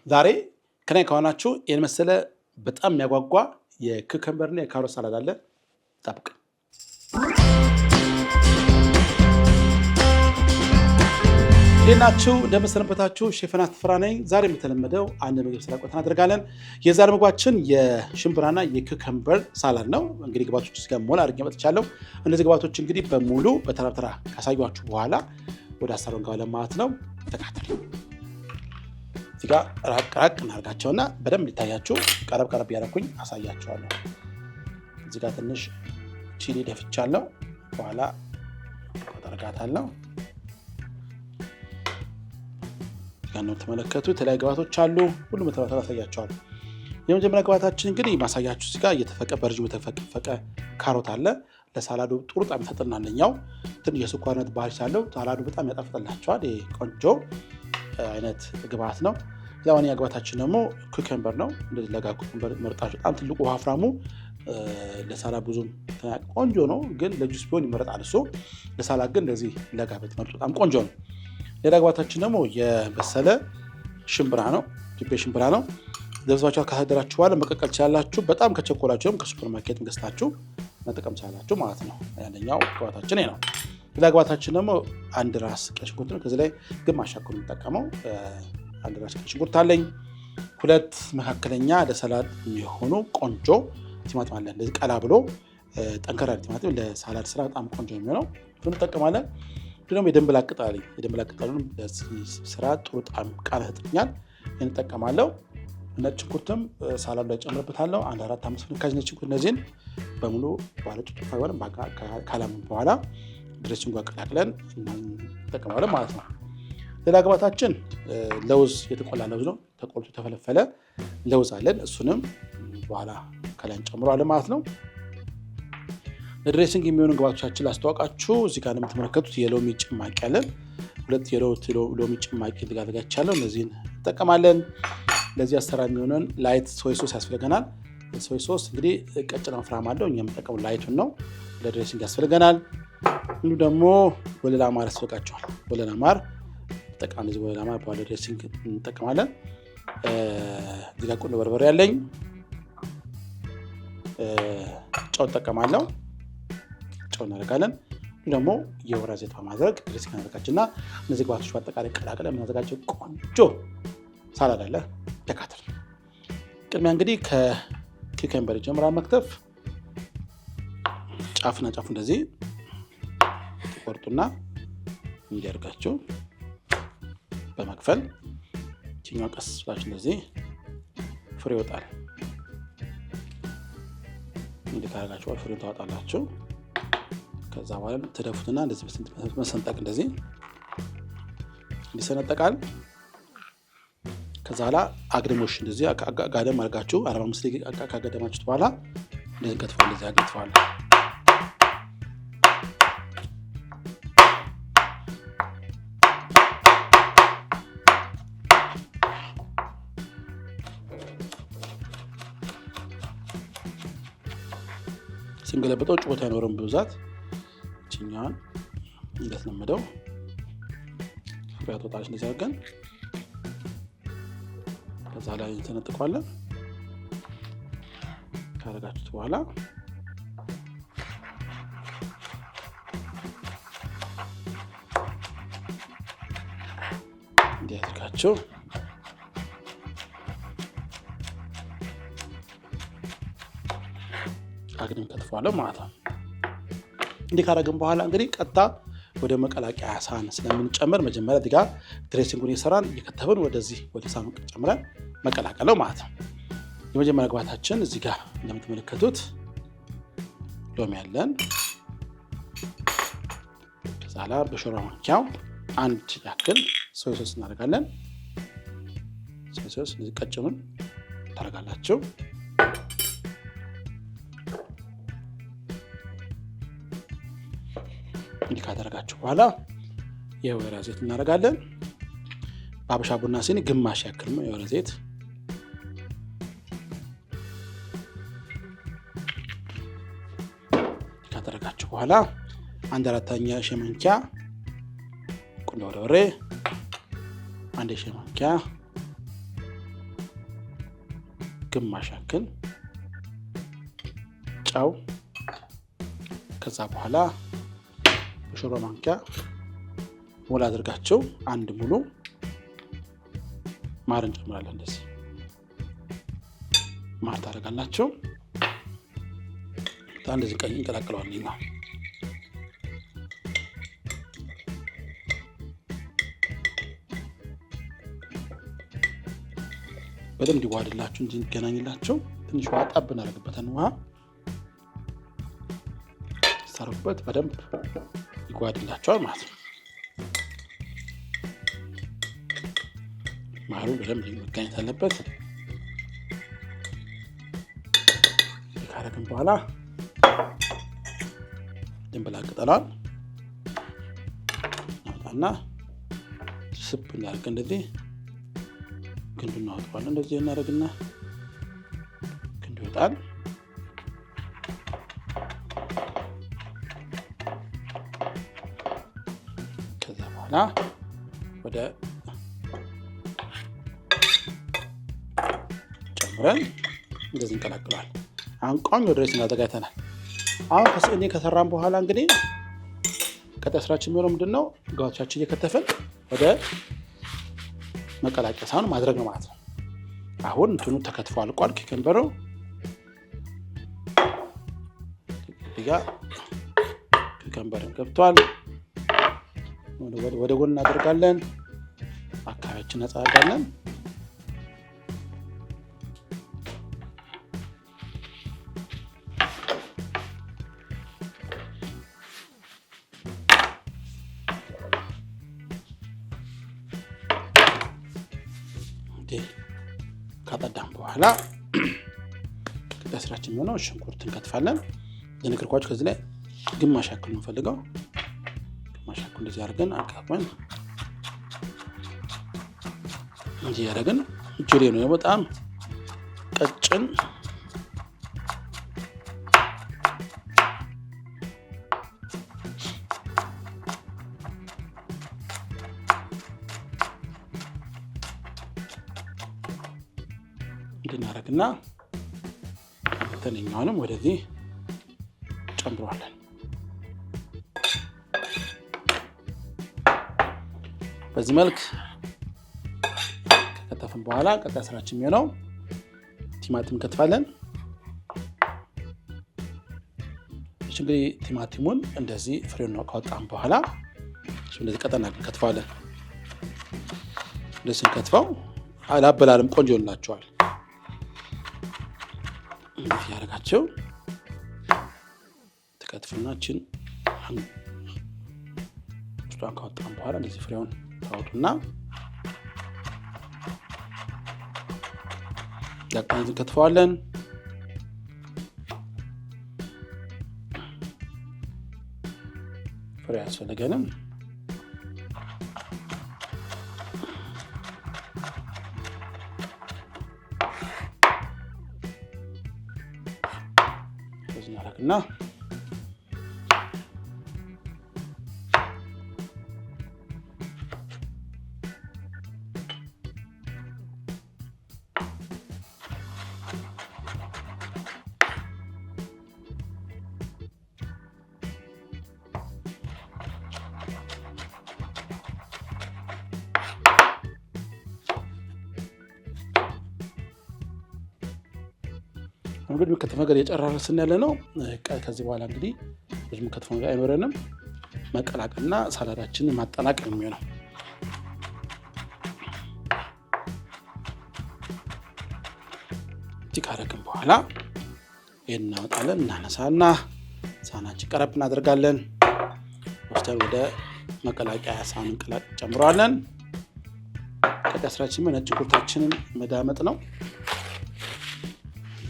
ዛሬ ከኔ ከሆናችሁ የመሰለ በጣም የሚያጓጓ የኩከምበርና የካሮት ሳላድ አለ። ጠብቅ። ሌናችሁ እንደመሰነበታችሁ ሼፍናት ፍራ ነኝ። ዛሬ የተለመደው አንድ ምግብ ስራ ቆይታ እናደርጋለን። የዛሬ ምግባችን የሽምብራና የኩከምበር ሳላድ ነው። እንግዲህ ግብአቶች እስከ ሞላ አድርጌ መጥቻለሁ። እነዚህ ግብአቶች እንግዲህ በሙሉ በተራ ካሳያችሁ በኋላ ወደ አሰራሩ እንገባለን ማለት ነው። ተከታተሉ። እዚህ ጋር ራቅ እናርጋቸውና በደንብ ሊታያችሁ ቀረብ ያደረኩኝ አሳያችኋለሁ። እዚህ ጋር ትንሽ ቺሊ ደፍቻለሁ። በኋላ አደርጋታለሁ። ነው ተመለከቱ። የተለያዩ ግብአቶች አሉ። ሁሉም በተራ አሳያችኋለሁ። የመጀመሪያ ግብአታችን እንግዲህ ማሳያችሁ እዚህ ጋር እየተፈቀ በርጅሙ የተፈቀ ካሮት አለ። ለሳላዱ ጥሩ ጣም ይፈጥርናልኛው። ትንሽ የስኳርነት ባህሪ ያለው ሳላዱ በጣም ያጣፍጥላችኋል። ይሄ ቆንጆ አይነት ግብአት ነው። ያውን ግብአታችን ደግሞ ኩከምበር ነው። እንደዚህ ለጋ ኩከምበር መርጣችሁ በጣም ትልቁ ወፍራሙ ለሳላድ ብዙም ቆንጆ ነው፣ ግን ለጁስ ቢሆን ይመረጣል። እሱ ለሳላድ ግን እንደዚህ ለጋ ብትመርጡ በጣም ቆንጆ ነው። ሌላ ግብአታችን ደግሞ የበሰለ ሽምብራ ነው። ኢትዮጵያ ሽምብራ ነው። ዘብዛችሁ ካሳደራችሁ በኋላ መቀቀል ትችላላችሁ። በጣም ከቸኮላችሁም ከሱፐር ማርኬት ገዝታችሁ መጠቀም ትችላላችሁ ማለት ነው። ያንኛው ግብአታችን ነው። ሌላ ግብአታችን ደግሞ አንድ ራስ ቀይ ሽንኩርት ነው። ከዚህ ላይ ግማሽ ያክል የምጠቀመው አንድ ራስ ቀይ ሽንኩርት አለኝ። ሁለት መካከለኛ ለሰላድ የሚሆኑ ቆንጆ ቲማቲም አለ። እንደዚህ ቀላ ብሎ ጠንከራ ቲማቲም ለሳላድ ስራ በጣም ቆንጆ የሚሆነው እሱን እንጠቀማለን። ደግሞ የደንበላ ቅጠል ስራ ጥሩ ጣም ቃና ይሰጥኛል። እንጠቀማለሁ። ነጭ ሽንኩርትም ሳላድ ላይ ጨምርበታለሁ። 1-4-5 ፍንካጅ ነጭ ሽንኩርት እነዚህን በሙሉ ባለጭ ፋይበርን ካላምን በኋላ ድሬሲንግ አቀላቅለን እንጠቀማለን ማለት ነው። ሌላ ግብአታችን ለውዝ፣ የተቆላ ለውዝ ነው። ተቆልቶ የተፈለፈለ ለውዝ አለን። እሱንም በኋላ ከላይ እንጨምረዋለን ማለት ነው። ለድሬሲንግ የሚሆኑ ግብአቶቻችን ላስተዋወቃችሁ። እዚህ ጋር የምትመለከቱት የሎሚ ጭማቂ አለን። 2 የሎሚ ጭማቂ ልጋዘጋቻለሁ። እነዚህን እንጠቀማለን። ለዚህ አሰራር የሚሆነን ላይት ሶይ ሶስ ያስፈልገናል። ሶይ ሶስ እንግዲህ ቀጭን ወፍራም አለው። እኛ የምንጠቀመው ላይቱን ነው። ለድሬሲንግ ያስፈልገናል። እንዲሁ ደግሞ ወለላ ማር ያስፈልጋቸዋል። ወለላ ማር ተጠቃሚ ነው። ወለላ ማር በኋላ ድሬሲንግ እንጠቀማለን። እዚህ ጋር ቁንዶ በርበሬ ያለኝ፣ ጨው እጠቀማለሁ። ጨው እናደርጋለን። ደግሞ የወይራ ዘይት በማድረግ ድሬሲንግ እናደርጋችና እነዚህ ግብአቶች በአጠቃላይ ቀላቅለን የምናዘጋጀው ቆንጆ ሳላድ አለ። ተካተል። ቅድሚያ እንግዲህ ከኩከምበር ጀምራ መክተፍ። ጫፍና ጫፉ እንደዚህ ተቆርጡና እንዲያርጋችሁ በመክፈል ቺኛው ቀስ ብላችሁ እንደዚህ ፍሬ ይወጣል። እንዴት አደረጋችሁ? ፍሬውን ታወጣላችሁ። ከዛ በኋላ ተደፉትና እንደዚህ መሰንጠቅ እንደዚህ እንዲሰነጠቃል። ከዛ በኋላ አግድሞሽ እንደዚህ ጋደም አድርጋችሁ 45 ደቂቃ ካገደማችሁት በኋላ እንደዚህ ከትፋል። እንደዚህ አገትፋል። ስንገለበጠው ጭቦታ አይኖርም በብዛት ችኛዋን እንደተለመደው ፍሬያት ወጣች እንደዚህ አድርገን ከዛ ላይ እንተነጥቀዋለን። ካረጋችሁት በኋላ እንዲያደርጋችሁ አግድም ከትፏለሁ ማለት ነው። እንዲህ ካረግን በኋላ እንግዲህ ቀጥታ ወደ መቀላቂያ ሳህን ስለምንጨምር መጀመሪያ እዚህ ጋር ድሬሲንጉን እየሰራን እየከተብን ወደዚህ ወደ ሳህኑ ጨምረን መቀላቀለው ማለት ነው። የመጀመሪያ ግብአታችን እዚህ ጋር እንደምትመለከቱት ሎሚ ያለን። ከዛ ላይ በሾርባ ማንኪያው 1 ያክል ሶይ ሶስ እናደርጋለን። ሶይ ሶስ እንደዚህ ቀጭኑን ታደርጋላችሁ። እንዲህ ካደረጋችሁ በኋላ የወይራ ዘይት እናደርጋለን። በአበሻ ቡና ሲኒ ግማሽ ያክል ነው የወይራ ዘይት። ካደረጋችሁ በኋላ 1/4 ሻይ ማንኪያ ቁንዶ በርበሬ፣ 1 ሻይ ማንኪያ ግማሽ ያክል ጨው፣ ከዛ በኋላ በሾርባ ማንኪያ ሞላ አድርጋችሁ አንድ ሙሉ ማር እንጨምራለን። እንደዚህ ማር ታደርጋላችሁ። እንደዚህ ቀይ እንቀላቅለዋለን ነው። በደንብ እንዲዋሃድላችሁ እንዲገናኝላችሁ ትንሽ ውሃ ጣብ እናደርግበታለን። ውሃ ሳሩበት በደንብ ይዋሃድላችኋል ማለት ነው። ማሩ በደንብ መገናኘት አለበት። ካረግን በኋላ ድንብላ ቅጠሏን እናውጣና ስብ እናደርግ። እንደዚህ ግንዱ እናወጣዋለን። እንደዚህ እናደርግና ግንዱ ይወጣል። ከዛ በኋላ ወደ ጨምረን እንደዚህ እንቀላቅለዋል። አሁን ቆንጆ ድሬስ እናዘጋጅተናል። አሁን ከስእኔ ከሰራን በኋላ እንግዲህ ቀጣይ ስራችን የሚሆነው ምንድነው? ጋዎቻችን እየከተፈን ወደ መቀላቀያ ሳህን ማድረግ ነው ማለት ነው። አሁን እንትኑ ተከትፎ አልቋል። ኪከምበሩ ኪከምበርን ገብቷል። ወደ ጎን እናደርጋለን። አካባቢያችን እናጸዳለን። ካጠዳም በኋላ ስራችን የሚሆነው ሽንኩርት እንከትፋለን። የነገርኳችሁ ከዚህ ላይ ግማሽ ያክል ነው ፈልገው ግማሽ ያክል እንደዚህ አድርገን አቃጥመን እንጂ ያደረግን ጁሌ ነው በጣም ቀጭን እንድናረግና ተነኛውንም ወደዚህ ጨምረዋለን። በዚህ መልክ ከከተፍን በኋላ ቀጣይ ስራችን የሚሆነው ቲማቲም ከትፋለን። እንግዲህ ቲማቲሙን እንደዚህ ፍሬውን ካወጣን በኋላ እንደዚህ ቀጠና ከትፋለን። እንደዚህ ከትፋው አላበላልም ቆንጆ ይሆንላችኋል። እንደዚህ ያደርጋቸው ተከትፍናችን ውስጧን ካወጣን በኋላ እንደዚህ ፍሬውን ታወጡና ያቃንዝን ከትፈዋለን። ፍሬ ያስፈልገንም እና እንግዲህ የምንከትፈው ነገር የጨራረስን ያለ ነው። ከዚህ በኋላ እንግዲህ ብዙ የምንከትፈው ነገር አይኖረንም። መቀላቀልና ሳላዳችንን ማጠናቀቅ ነው የሚሆነው። እዚህ ካረግን በኋላ ይሄን እናወጣለን። እናነሳና ሳህናችን ቀረብ እናደርጋለን። ወስደን ወደ መቀላቀያ ሳህን ጨምረዋለን። ቀጣይ ስራችን ነጭ ሽንኩርታችንን መዳመጥ ነው።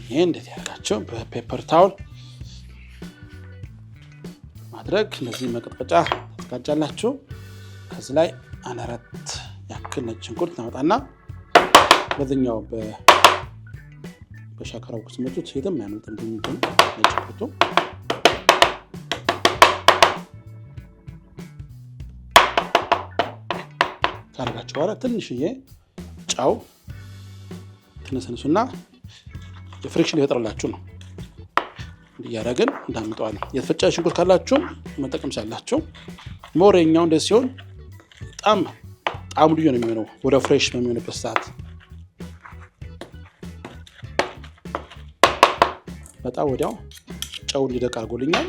ይሄ እንደዚህ ያደርጋችሁ በፔፐር ታውል ማድረግ። እነዚህ መቀጥቀጫ ታዘጋጃላችሁ። ከዚህ ላይ 4 ያክል ነጭ ሽንኩርት እናወጣና በዚህኛው በሻካራው ቁስመቱት የትም ያመልጥም እንደምን ነጭ ሽንኩርቱ ካረጋችሁ በኋላ ትንሽዬ ጨው ትነሰንሱና የፍሪክሽን ይፈጥርላችሁ ነው። እንዲያረግን እንዳምጣዋለን። የተፈጨ ሽንኩርት ካላችሁ መጠቀም ሳላችሁ ሞሬኛው እንደዚህ ሲሆን በጣም ልዩ ነው የሚሆነው ወደ ፍሬሽ በሚሆንበት ሰዓት። በጣም ወዲያው ጨው እንዲደቅ አድርጎልኛል።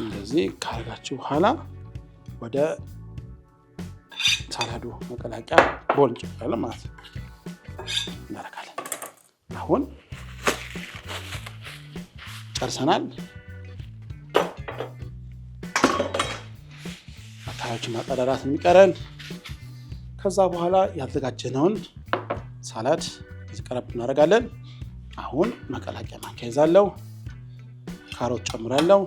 እንደዚህ ካረጋችሁ በኋላ ወደ ሳላዱ መቀላቀያ ቦል እንጨምራለን ማለት ነው። እናደርጋለን። አሁን ጨርሰናል። አካባቢዎችን ማጠራራት የሚቀረን። ከዛ በኋላ ያዘጋጀነውን ሳላድ እዚህ ቀረብ እናደርጋለን። አሁን መቀላቀያ ማንኪያ ይዛለሁ። ካሮት ጨምራለሁ።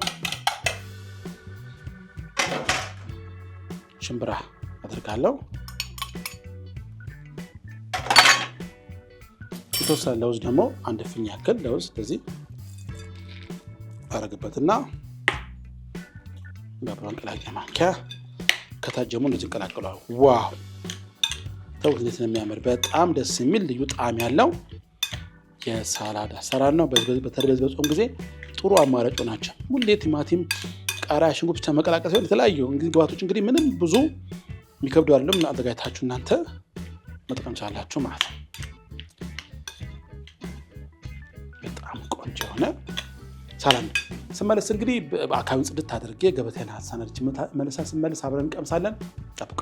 ሽምብራ አድርጋለሁ። የተወሰነ ለውዝ ደግሞ አንድ ፍኝ ያክል ለውዝ እንደዚህ አረግበትና በመቀላቀያ ማንኪያ ከታጀሙ እንደዚህ እንቀላቅለዋል። ዋው ተውት እንዴት ነው የሚያምር! በጣም ደስ የሚል ልዩ ጣዕም ያለው የሳላድ አሰራር ነው። በተለይ በጾም ጊዜ ጥሩ አማራጭ ናቸው። ሁሌ ቲማቲም፣ ቃሪያ፣ ሽንኩርት ብቻ መቀላቀል ሲሆን የተለያዩ ግብአቶች እንግዲህ ምንም ብዙ የሚከብዱ አይደለም። አዘጋጅታችሁ እናንተ መጠቀም ቻላችሁ ማለት ነው። በጣም ቆንጆ የሆነ ሳላድ ነው። ስመለስ እንግዲህ በአካባቢ ጽድት አድርጌ ገበታዬን አሰናድቼ ስመለስ አብረን እንቀምሳለን። ጠብቁ።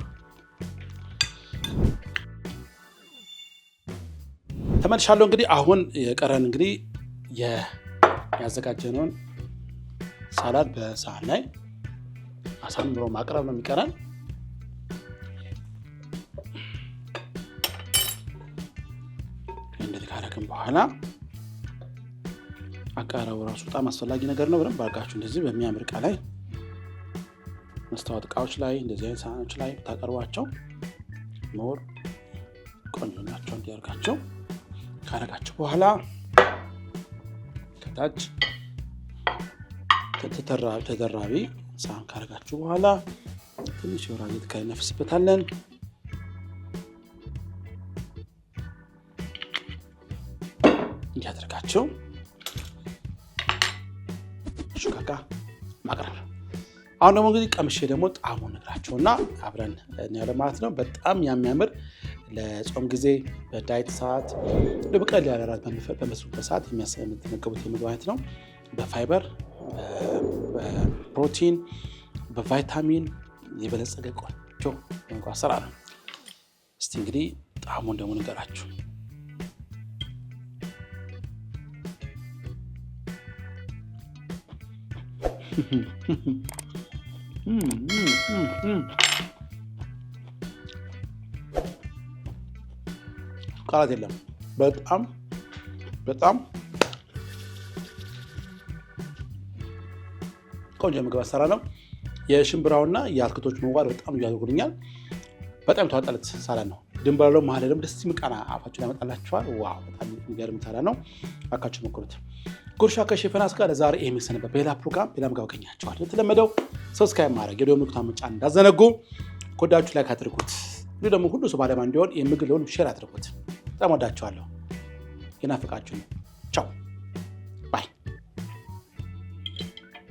ተመልሻለሁ። እንግዲህ አሁን የቀረን እንግዲህ ያዘጋጀነውን ሳላድ በሳህን ላይ አሳምሮ ማቅረብ ነው የሚቀረን። እንደዚህ ካረግን በኋላ አቀራረቡ ራሱ በጣም አስፈላጊ ነገር ነው። በደንብ አድርጋችሁ እንደዚህ በሚያምር እቃ ላይ መስታወት እቃዎች ላይ እንደዚህ አይነት ሳህኖች ላይ ታቀርቧቸው ሞር ቆንጆ ናቸው። እንዲያርጋቸው ካረጋችሁ በኋላ ከታች ተደራቢ ሳህን ካረጋችሁ በኋላ ትንሽ የወይራ ዘይት ከነፍስበታለን። እንዲያደርጋችሁ ሹካካ ማቅረብ። አሁን ደግሞ እንግዲህ ቀምሼ ደግሞ ጣዕሙን ነግራችሁና አብረን እናያለን ማለት ነው። በጣም የሚያምር ለጾም ጊዜ በዳይት ሰዓት በቀል ያለ ራት በመስሩበት ሰዓት የምትመገቡት የምግብ አይነት ነው። በፋይበር፣ በፕሮቲን፣ በቫይታሚን የበለጸገ ቆንጆ የምግብ አሰራር ነው። እስቲ እንግዲህ ጣዕሙን ደግሞ ንገራችሁ። ቃላት የለም። በጣም ቆንጆ የምግብ አሰራር ነው። የሽምብራውና የአትክልቶች መዋድ በጣም እያደርጉልኛል። በጣም የተዋጣለት ሳላድ ነው። ድንበላለው መሀል ደግሞ ደስ የሚል ቃና አፋችሁ ያመጣላችኋል። ዋው በጣም የሚገርም ሳላድ ነው። አካችሁ ሞክሩት። ጉርሻ ከሼፈናስ ጋር ለዛሬ ኤምኤስ ነበር። በሌላ ፕሮግራም ሌላ ምግብ አገኛችኋል። የተለመደው ሰብስክራይብ ማድረግ የደወል ምልክቱን መጫን እንዳዘነጉ። ኮዳችሁ ላይ ካድርጉት። እንዲሁ ደግሞ ሁሉ ሰው ባለማ እንዲሆን የምግብ ለሁሉም ሼር አድርጉት። በጣም ወዳችኋለሁ። ይናፍቃችሁ ነው።